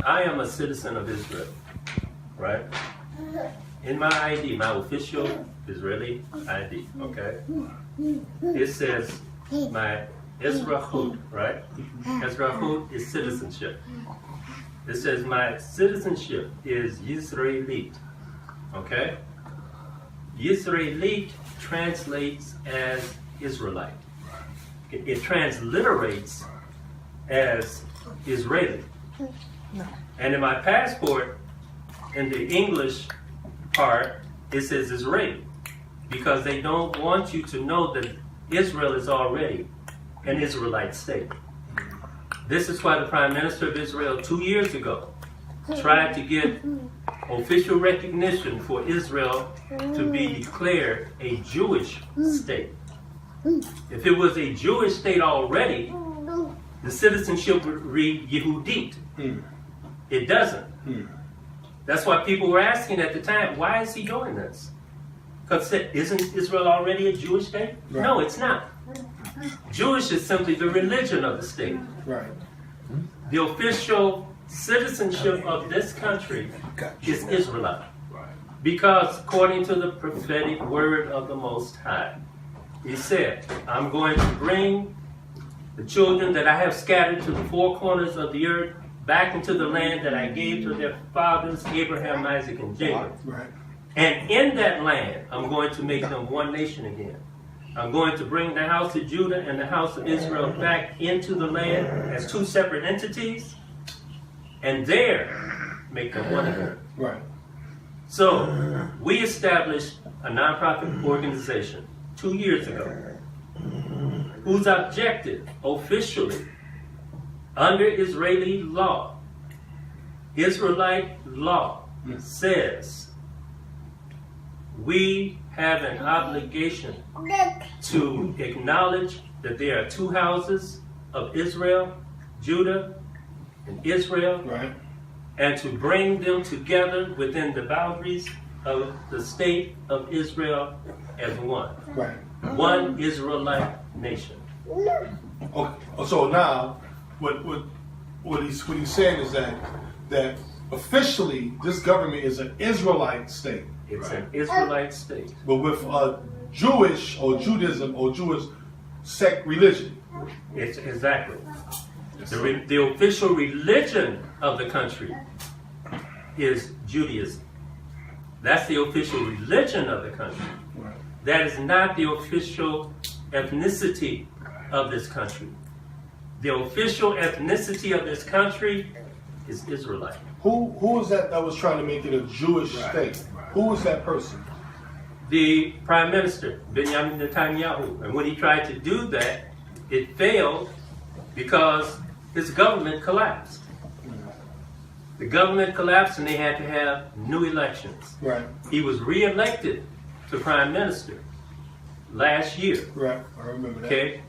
I am a citizen of Israel, right? In my ID, my official Israeli ID, okay? It says my Ezrahut, right? Ezrahut is citizenship. It says my citizenship is Yisraelit, okay? Yisraelit translates as Israelite. It transliterates as Israeli. And in my passport, in the English part, it says Israeli, because they don't want you to know that Israel is already an Israelite state. This is why the Prime Minister of Israel 2 years ago tried to get official recognition for Israel to be declared a Jewish state. If it was a Jewish state already, the citizenship would read Yehudit. It doesn't. That's why people were asking at the time, why is he doing this? Because isn't Israel already a Jewish state? Right. No, it's not. Jewish is simply the religion of the state. Right. The official citizenship of this country is Israelite. Because according to the prophetic word of the Most High, he said, I'm going to bring the children that I have scattered to the four corners of the earth back into the land that I gave to their fathers, Abraham, Isaac, and Jacob. Right. And in that land, I'm going to make them one nation again. I'm going to bring the house of Judah and the house of Israel back into the land as two separate entities, and there make them one again. Right. So we established a nonprofit organization 2 years ago, whose objective officially, under Israeli law, Israelite law, says we have an obligation to acknowledge that there are two houses of Israel, Judah and Israel, Right. and to bring them together within the boundaries of the state of Israel as one. Right. One Israelite nation. Okay. So now, what he's saying is that officially this government is an Israelite state. It's an Israelite state. But with a Jewish or Judaism or Jewish sect religion. It's exactly. The official religion of the country is Judaism. That's the official religion of the country. Right. That is not the official ethnicity of this country. The official ethnicity of this country is Israelite. Who was that was trying to make it a Jewish state? Who was that person? The Prime Minister, Benjamin Netanyahu. And when he tried to do that, it failed because his government collapsed. The government collapsed and they had to have new elections. Right. He was re-elected to Prime Minister last year. Right, I remember that. Okay.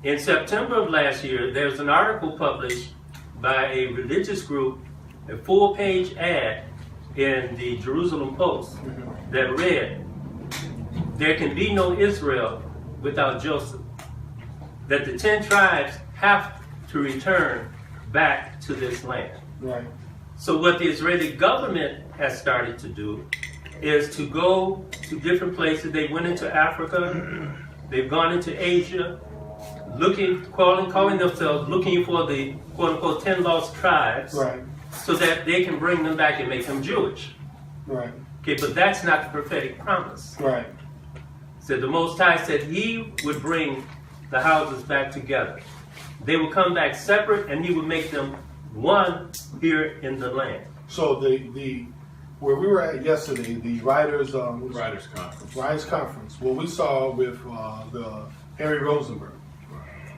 In September of last year, there was an article published by a religious group, a full-page ad in the Jerusalem Post that read, there can be no Israel without Joseph. That the 10 tribes have to return back to this land. Right. So what the Israeli government has started to do is to go to different places. They went into Africa, they've gone into Asia, calling themselves looking for the quote-unquote 10 lost tribes, Right. so that they can bring them back and make them Jewish. Right. Okay, but that's not the prophetic promise. Right. So the Most High said he would bring the houses back together. They would come back separate and he would make them one here in the land. So the where we were at yesterday, the writers conference. What we saw with the Harry Rosenberg.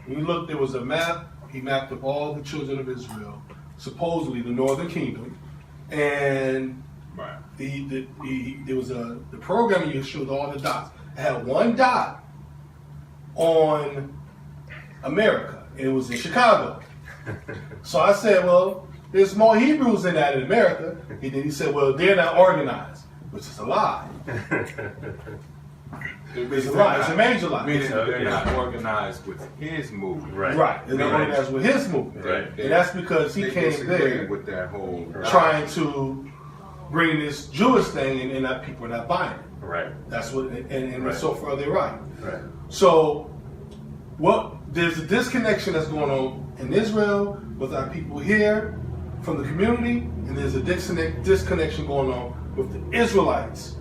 We looked. There was a map. He mapped up all the children of Israel, supposedly the Northern Kingdom, and there was the program you showed all the dots. It had one dot on America, and it was in Chicago. So I said, well, there's more Hebrews in that in America. And then he said, well, they're not organized, which is a lie. It's a lie. It's a major lie. Meaning they're not organized with his movement. Right. Right. And they're organized with his movement. Right. And that's because he They came disagree there with that whole trying to bring this Jewish thing, and that people are not buying it. Right. That's what, and Right. so far they're right. Right. So, there's a disconnection that's going on in Israel with our people here from the community, and there's a disconnection going on with the Israelites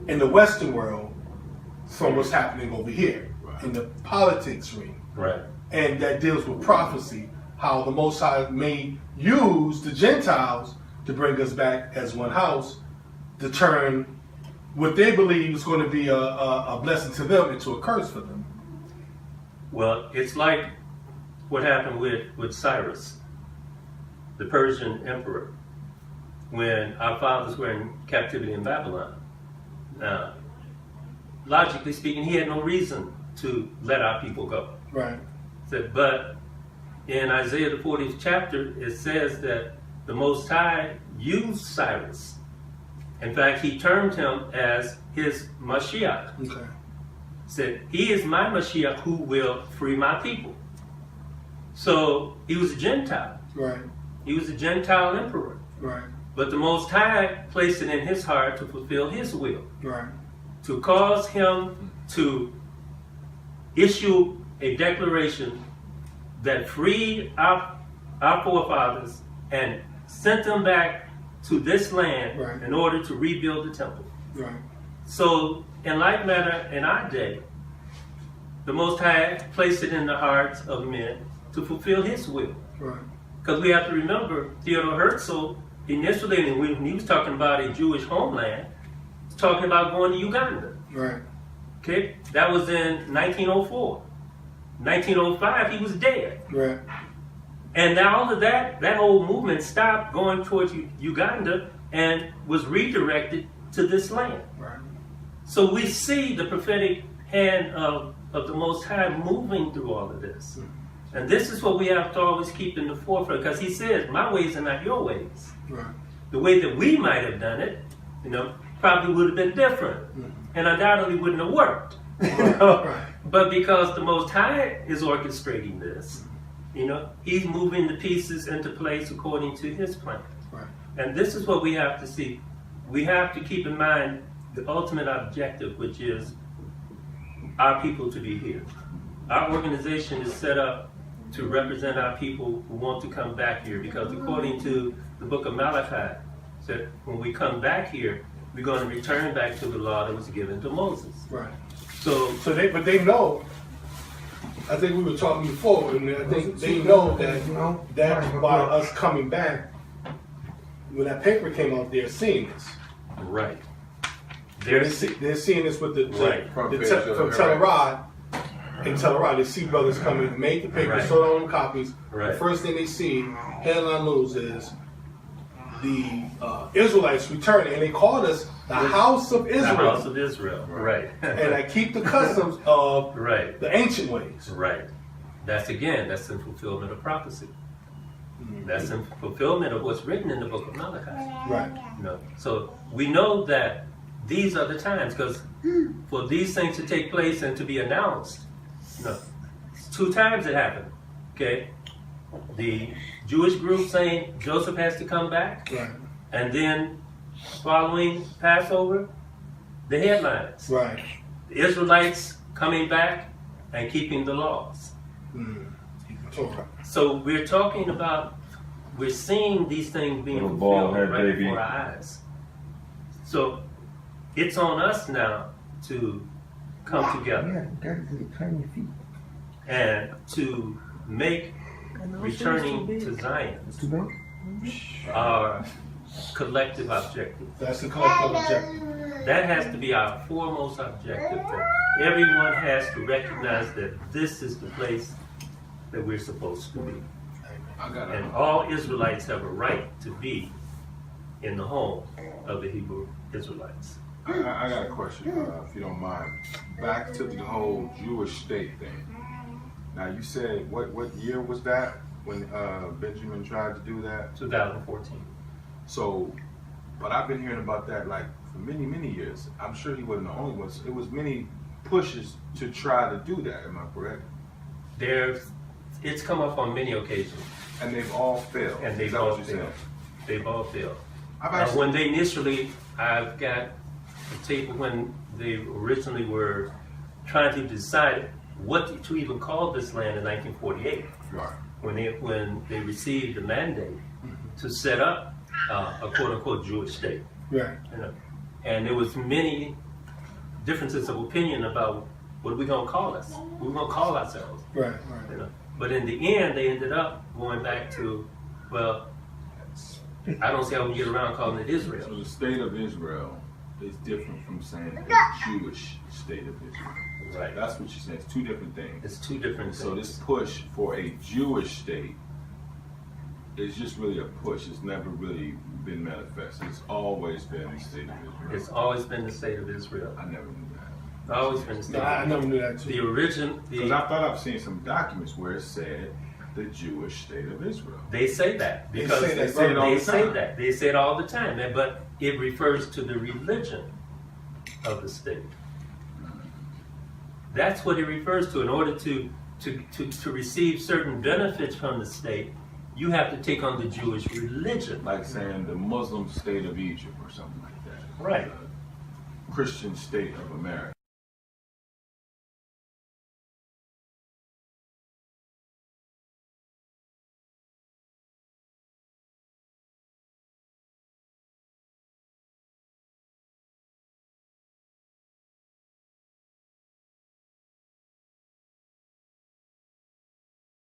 in the Western world from what's happening over here in the politics ring. Right. And that deals with prophecy, how the Most High may use the Gentiles to bring us back as one house, to turn what they believe is going to be a blessing to them into a curse for them. Well, it's like what happened with Cyrus, the Persian emperor, when our fathers were in captivity in Babylon. Now, logically speaking, he had no reason to let our people go. Right. But in Isaiah the 40th chapter, it says that the Most High used Cyrus. In fact, he termed him as his Mashiach. Okay. Said, he is my Mashiach who will free my people. So he was a Gentile. Right. He was a Gentile emperor. Right. But the Most High placed it in his heart to fulfill his will. Right. To cause him to issue a declaration that freed our forefathers and sent them back to this land Right. in order to rebuild the temple. Right. So, in like manner, in our day, the Most High placed it in the hearts of men to fulfill his will. Right. Because we have to remember, Theodore Herzl, initially, when he was talking about a Jewish homeland, he was talking about going to Uganda. Right. Okay? That was in 1904. 1905, he was dead. Right. And now all of that whole movement stopped going towards Uganda and was redirected to this land. Right. So we see the prophetic hand of the Most High moving through all of this. And this is what we have to always keep in the forefront, because he says, my ways are not your ways. Right. The way that we might have done it, probably would have been different. And undoubtedly wouldn't have worked. Right. But because the Most High is orchestrating this, he's moving the pieces into place according to his plan. Right. And this is what we have to see. We have to keep in mind the ultimate objective, which is our people to be here. Our organization is set up to represent our people who want to come back here, because according to the book of Malachi, said when we come back here, we're going to return back to the law that was given to Moses. Right. So they know. I think we were talking before, and I think they know that by us coming back, when that paper came out, they're seeing this. right. They're seeing this with Right. from Telerad. In Telerad, they see brothers coming, make the paper, Right. sold on them copies. Right. The first thing they see, headline news, is the Israelites returning, and they called us the House of Israel. The house of Israel. Right. And I keep the customs of right. the ancient ways. Right. That's in fulfillment of prophecy. That's in fulfillment of what's written in the book of Malachi. Right. So we know that these are the times, because for these things to take place and to be announced, it's 2 times it happened. Okay? The Jewish group saying Joseph has to come back, Right. and then following Passover, the headlines. Right. The Israelites coming back and keeping the laws. Torah. So we're talking about, we're seeing these things being Little fulfilled bald-head right baby. before our eyes. So it's on us now to come together and to make returning to Zion our collective objective. That's the collective objective. That has to be our foremost objective. That everyone has to recognize that this is the place that we're supposed to be. And all Israelites have a right to be in the home of the Hebrew Israelites. I got a question, if you don't mind. Back to the whole Jewish state thing. Now you said, what year was that when Benjamin tried to do that? 2014. So, but I've been hearing about that like for many, many years. I'm sure he wasn't the only one. It was many pushes to try to do that. Am I correct? It's come up on many occasions. And they've all failed. And Is they've that all what you're saying? failed. They've all failed. I've actually, When they initially, I've got a tape when they originally were trying to decide what to even call this land in 1948. right. When they received the mandate to set up a quote-unquote Jewish state. Right. You know? And there was many differences of opinion about what are we going to call us? What are we going to call ourselves? Right. You know? But in the end, they ended up going back to, well, I don't see how we get around calling it Israel. So the state of Israel is different from saying the Jewish state of Israel. Right. That's what you're saying. It's two different things. It's two different So things. this push for a Jewish state is just really a push. It's never really been manifested. It's always been the state of Israel. It's always been the state of Israel. I never knew that. It's always been the state No, I of never Israel. knew that too. The origin, Because I thought I've seen some documents where it said the Jewish state of Israel. they say that because say that. They say it all they the say time. that. They say it all the time. But it refers to the religion of the state. That's what it refers to. In order to receive certain benefits from the state, you have to take on the Jewish religion. Like saying the Muslim state of Egypt or something like that. Right. The Christian state of America.